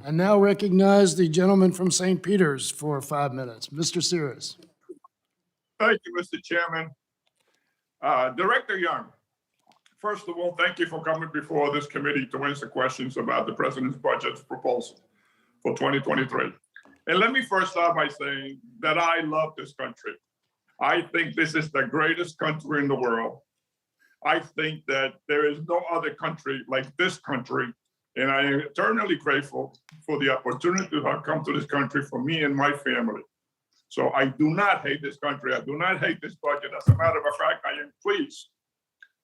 I now recognize the gentleman from St. Peter's for 5 minutes. Mr. Sears. Thank you, Mr. Chairman. Director Young, first of all, thank you for coming before this committee to answer questions about the president's budget proposal for 2023. And let me first start by saying that I love this country. I think this is the greatest country in the world. I think that there is no other country like this country, and I am eternally grateful for the opportunity to have come to this country for me and my family. So I do not hate this country. I do not hate this budget. As a matter of fact, I am pleased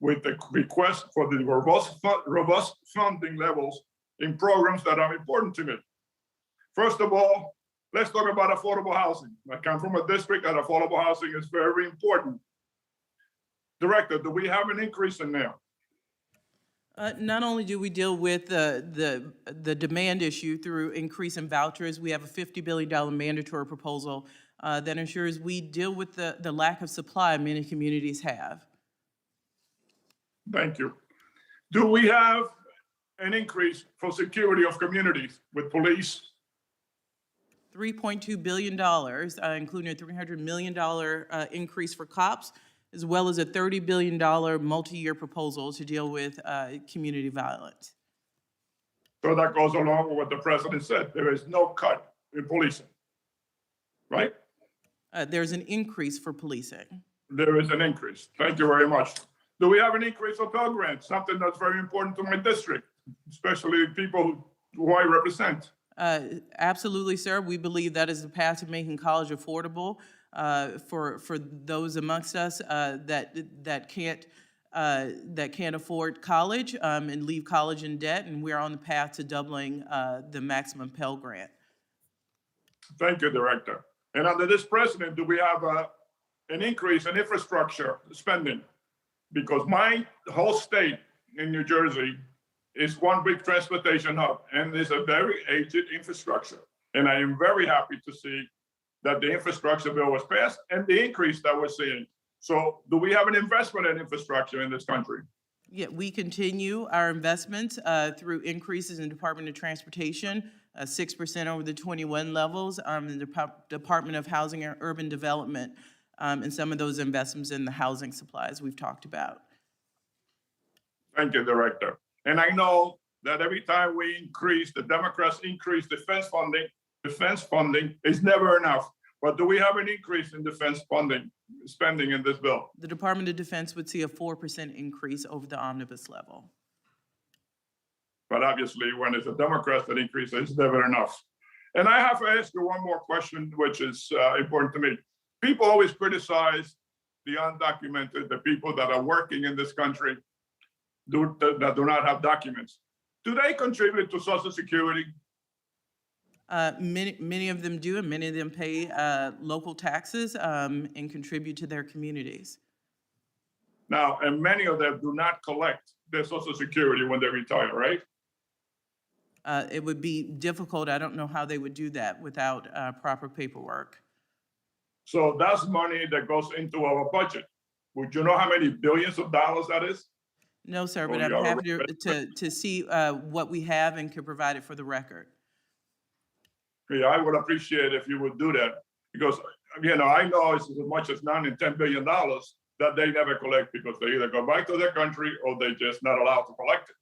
with the request for the robust funding levels in programs that are important to me. First of all, let's talk about affordable housing. I come from a district that affordable housing is very important. Director, do we have an increase in there? Not only do we deal with the demand issue through increase in vouchers, we have a $50 billion mandatory proposal that ensures we deal with the lack of supply many communities have. Thank you. Do we have an increase for security of communities with police? $3.2 billion, including a $300 million increase for cops, as well as a $30 billion multi-year proposal to deal with community violence. So that goes along with what the president said. There is no cut in policing, right? There's an increase for policing. There is an increase. Thank you very much. Do we have an increase for Pell Grants? Something that's very important to my district, especially people who I represent. Absolutely, sir. We believe that is the path to making college affordable for those amongst us that can't afford college and leave college in debt, and we're on the path to doubling the maximum Pell Grant. Thank you, Director. And under this president, do we have an increase in infrastructure spending? Because my whole state in New Jersey is one big transportation hub, and it's a very aged infrastructure. And I am very happy to see that the infrastructure bill was passed and the increase that we're seeing. So do we have an investment in infrastructure in this country? Yeah, we continue our investments through increases in Department of Transportation, 6% over the 21 levels, the Department of Housing and Urban Development, and some of those investments in the housing supplies we've talked about. Thank you, Director. And I know that every time we increase, the Democrats increase defense funding is never enough. But do we have an increase in defense funding spending in this bill? The Department of Defense would see a 4% increase over the omnibus level. But obviously, when it's the Democrats that increase, it's never enough. And I have to ask you one more question, which is important to me. People always criticize the undocumented, the people that are working in this country that do not have documents. Do they contribute to Social Security? Many of them do, and many of them pay local taxes and contribute to their communities. Now, and many of them do not collect their Social Security when they retire, right? It would be difficult. I don't know how they would do that without proper paperwork. So that's money that goes into our budget. Would you know how many billions of dollars that is? No, sir, but I'm happy to see what we have and can provide it for the record. Yeah, I would appreciate if you would do that, because I know it's as much as $9 and $10 billion that they never collect because they either go back to their country or they're just not allowed to collect it.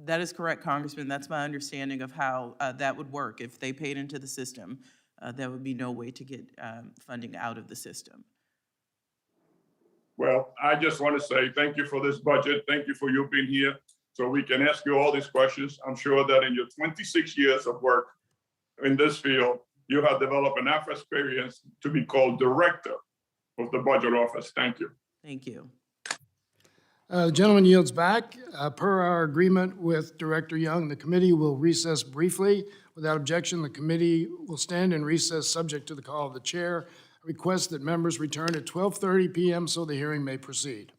That is correct, Congressman. That's my understanding of how that would work. If they paid into the system, there would be no way to get funding out of the system. Well, I just want to say thank you for this budget. Thank you for you being here so we can ask you all these questions. I'm sure that in your 26 years of work in this field, you have developed enough experience to be called Director of the Budget Office. Thank you. Thank you. The gentleman yields back. Per our agreement with Director Young, the committee will recess briefly. Without objection, the committee will stand in recess subject to the call of the chair. I request that members return at 12:30 p.m. so the hearing may proceed.